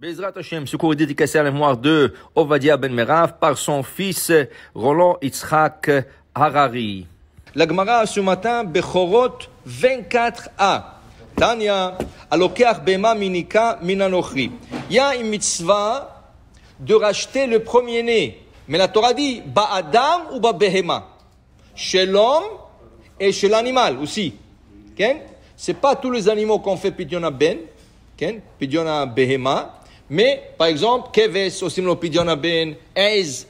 Bezrat Hashem, secours est dédicacé à la mémoire de Ovadia Ben Merav par son fils Roland Yitzhak Harari. La Gemara ce matin, Bechorot 24a. Tanya, Alokeach Bema Minika Minanochri. Il y a une mitzvah de racheter le premier-né. Mais la Torah dit, Ba'adam ou Ba'behema. Chez l'homme et chez l'animal aussi. Okay? C'est pas tous les animaux qu'on fait Pidyon Ben, okay? Pidyon Behema. Mais, par exemple, Keves, aussi le Pidyon Ben, Ez,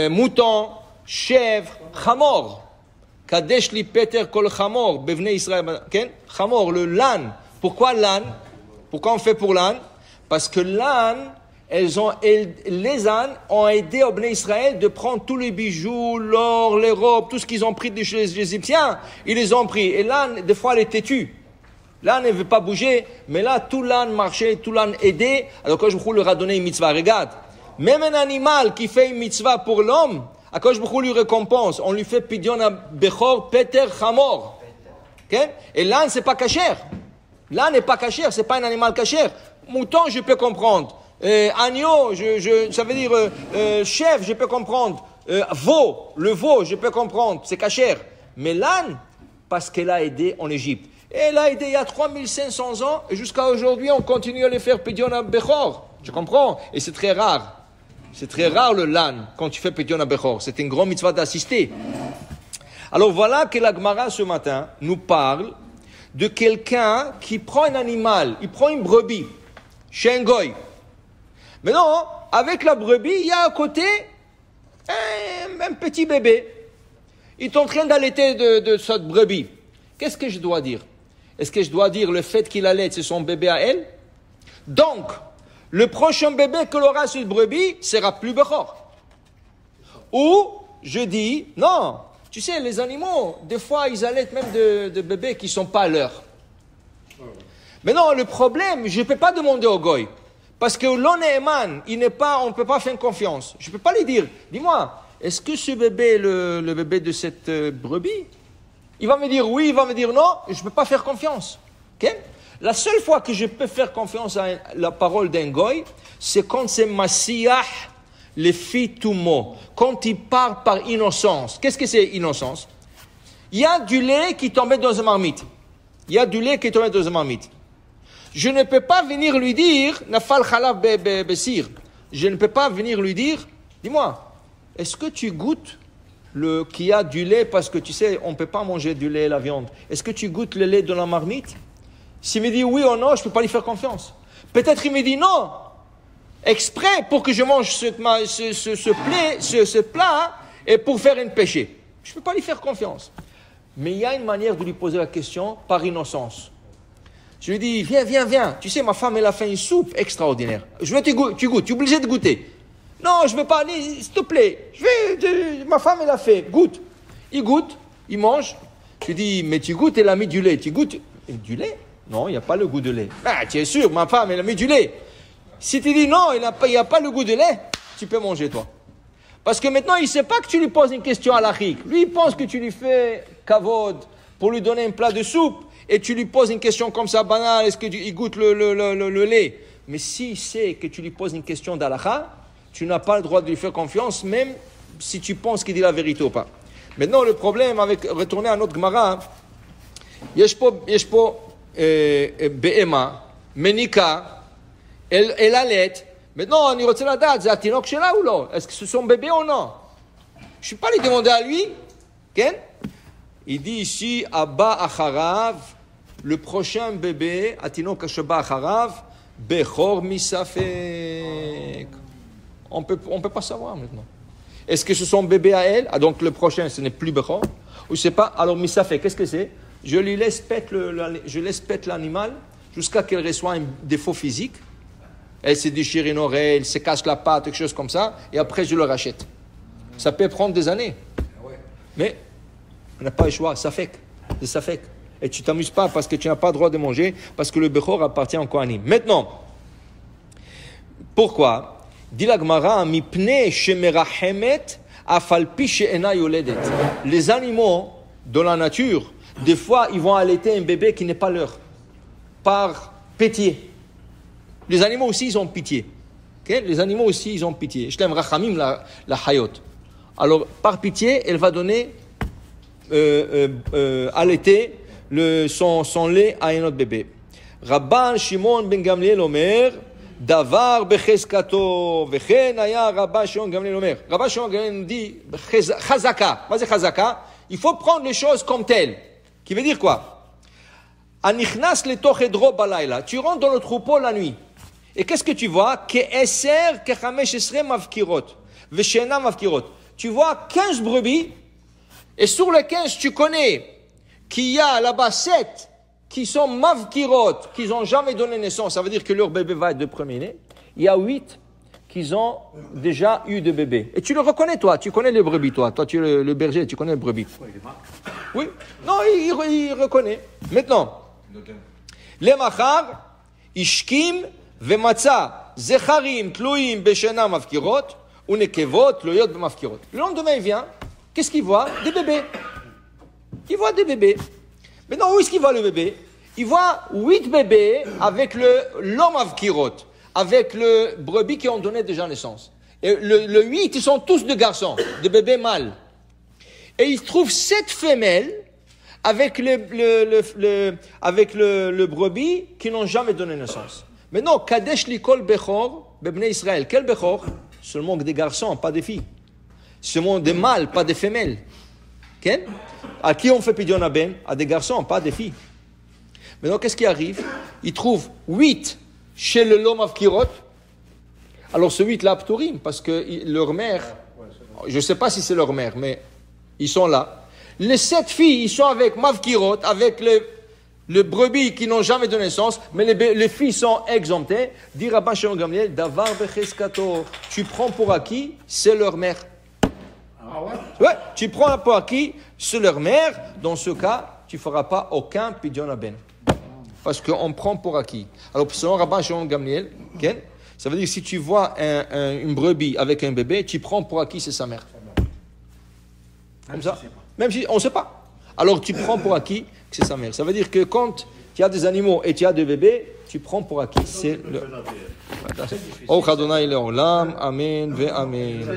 mouton, chèvre, Chamor. Kadesh li Peter kol Chamor, Bevne Israël. Okay? Chamor, le l'âne. Pourquoi l'âne? Pourquoi on fait pour l'âne? Parce que l'âne, les ânes ont aidé au Bnei Israël de prendre tous les bijoux, l'or, les robes, tout ce qu'ils ont pris de chez les Égyptiens. Ils les ont pris. Et l'âne, des fois, elle est têtue. L'âne ne veut pas bouger, mais là, tout l'âne marchait, tout l'âne aidait. Alors, Akadosh Baruch Hu leur a donné une mitzvah. Regarde, même un animal qui fait une mitzvah pour l'homme, Akadosh Baruch Hu lui récompense. On lui fait pidyon bechor, peter, chamor. Okay? Et l'âne, c'est pas cachère. L'âne n'est pas cachère, c'est pas un animal cachère. Mouton, je peux comprendre. Agneau, ça veut dire chèvre, je peux comprendre. Veau, le veau, je peux comprendre, c'est cachère. Mais l'âne, parce qu'elle a aidé en Égypte. Et elle a aidé il y a 3500 ans, et jusqu'à aujourd'hui, on continue à les faire pidyon à Bechor. Tu comprends? Et c'est très rare. C'est très rare le l'âne, quand tu fais pidyon à Bechor. C'est une grande mitzvah d'assister. Alors voilà que la Gemara ce matin nous parle de quelqu'un qui prend un animal, il prend une brebis, chez un goy. Mais non, avec la brebis, il y a à côté un petit bébé. Il est en train d'allaiter de cette brebis. Qu'est-ce que je dois dire? Est-ce que je dois dire le fait qu'il allaite, c'est son bébé à elle? Donc, le prochain bébé que l'aura cette brebis sera plus Bechor. Ou, je dis, non, tu sais, les animaux, des fois, ils allaitent même de bébés qui ne sont pas leurs. Mais non, le problème, je ne peux pas demander au goy. Parce que l'onéman, on ne peut pas faire confiance. Je ne peux pas lui dire, dis-moi, est-ce que ce bébé, le bébé de cette brebis, il va me dire oui, il va me dire non, je ne peux pas faire confiance. Okay? La seule fois que je peux faire confiance à la parole d'un goy, c'est quand c'est Masiah, le fitumo, quand il parle par innocence. Qu'est-ce que c'est innocence? Il y a du lait qui tombait dans une marmite. Il y a du lait qui tombait dans une marmite. Je ne peux pas venir lui dire, Nafal Khalav Besir. Je ne peux pas venir lui dire, dis-moi, est-ce que tu goûtes qu'il y a du lait, parce que tu sais, on ne peut pas manger du lait et la viande. Est-ce que tu goûtes le lait de la marmite? S'il me dit oui ou non, je ne peux pas lui faire confiance. Peut-être il me dit non, exprès pour que je mange ce plat et pour faire un péché. Je ne peux pas lui faire confiance. Mais il y a une manière de lui poser la question par innocence. Je lui dis, viens. Tu sais, ma femme, elle a fait une soupe extraordinaire. Je veux que tu goûtes. Tu es obligé de goûter. Non, je ne veux pas aller, s'il te plaît. Ma femme, elle a fait. Goûte. Il goûte, il mange. Je lui dis, mais tu goûtes, elle a mis du lait. Tu goûtes du lait? Non, il n'y a pas le goût de lait. Ah, tu es sûr, ma femme, elle a mis du lait. Si tu dis non, il n'y a pas le goût de lait, tu peux manger, toi. Parce que maintenant, il ne sait pas que tu lui poses une question à l'achik. Lui, il pense que tu lui fais kavod pour lui donner un plat de soupe. Et tu lui poses une question comme ça, banale, est-ce qu'il goûte le lait? Mais s'il sait que tu lui poses une question d'halakha, tu n'as pas le droit de lui faire confiance, même si tu penses qu'il dit la vérité ou pas. Maintenant, le problème avec, retourner à notre Gemara, Yeshpo Be'ema, Menika, elle allait. Maintenant, on y retient la date, c'est Atinok Shela ou non? Est-ce que c'est son bébé ou non? Je ne suis pas allé demander à lui. Ken? Il dit ici, Abba Acharav, le prochain bébé, Atinok Ashaba Acharav, Bechor Misafek. On peut pas savoir maintenant. Est-ce que c'est son bébé à elle? Ah, donc le prochain, ce n'est plus Bechor? Ou je sais pas, alors Misafek, qu'est-ce que c'est? Je laisse pète l'animal jusqu'à qu'elle reçoive un défaut physique. Elle se déchire une oreille, elle se casse la patte, quelque chose comme ça, et après je le rachète. Ça peut prendre des années. Mais on n'a pas le choix, ça fait. Et tu t'amuses pas parce que tu n'as pas le droit de manger, parce que le Bechor appartient au Kohanim. Maintenant, pourquoi? Dit la Gemara, mipne shemerahemet afalpi she'ena yoledet. Les animaux dans la nature, des fois, ils vont allaiter un bébé qui n'est pas leur, par pitié. Les animaux aussi, ils ont pitié. Okay? Les animaux aussi, ils ont pitié. Je t'aime, rachamim, la hayot. Alors, par pitié, elle va donner, allaiter son lait à un autre bébé. Rabban Shimon ben Gamliel Omer, Davar bechezkato, vechen aya Rabban Shimon Gamliel Omer. Rabban Shimon Gamliel nous dit, chazaka. Qu'est-ce que chazaka? Il faut prendre les choses comme telles. Qui veut dire quoi? Anichnas letoch edro balayla. Tu rentres dans le troupeau la nuit. Et qu'est-ce que tu vois? Ke'eser kechamesh esre mavkirot. Veshena mavkirot. Tu vois 15 brebis. Et sur les 15, tu connais qu'il y a là-bas 7 qui sont mavkirot, qui n'ont jamais donné naissance. Ça veut dire que leur bébé va être de premier-né. Il y a 8 qui ont déjà eu de bébés. Et tu le reconnais, toi. Tu connais les brebis, toi. Toi, tu es le berger, tu connais les brebis. Oui. Non, il reconnaît. Maintenant, les machar, ishkim, vematza, zecharim, tluim, beshena, mavkirot, unekevot, loyot, mavkirot. Le lendemain, il vient. Qu'est-ce qu'il voit? Des bébés. Il voit des bébés. Maintenant, où est-ce qu'il voit le bébé? Il voit 8 bébés avec l'homme avkirot, avec le brebis qui ont donné déjà naissance. Et le 8, ils sont tous de garçons, de bébés mâles. Et il trouve 7 femelles avec le brebis qui n'ont jamais donné naissance. Maintenant, Kadesh Likol Bechor, Bebnei Israël. Quel Bechor? Seulement des garçons, pas des filles. Seulement des mâles, pas des femelles. Okay? À qui on fait Pidyon Aben? À des garçons, pas des filles. Maintenant, qu'est-ce qui arrive? Ils trouvent 8 chez le Lom Avkirot. Alors, ce 8 là, Ptorim, parce que leur mère, je ne sais pas si c'est leur mère, mais ils sont là. Les 7 filles, ils sont avec Mavkirot, avec le brebis qui n'ont jamais donné naissance, mais les filles sont exemptées. Dit Rabban Shimon Gamliel, Davar bechezkato. Tu prends pour acquis, c'est leur mère. Ah ouais? Ouais, tu prends pour acquis, c'est leur mère. Dans ce cas, tu ne feras pas aucun Pidyon Aben. Parce qu'on prend pour acquis. Alors, selon Rabban Shimon Gamliel, okay, ça veut dire que si tu vois une brebis avec un bébé, tu prends pour acquis, c'est sa mère. Comme ça. Même si on ne sait pas. Alors, tu prends pour acquis que c'est sa mère. Ça veut dire que quand tu as des animaux et tu as des bébés, tu prends pour acquis, c'est le... Oh, Adonai Leolam, Amen, ve Amen.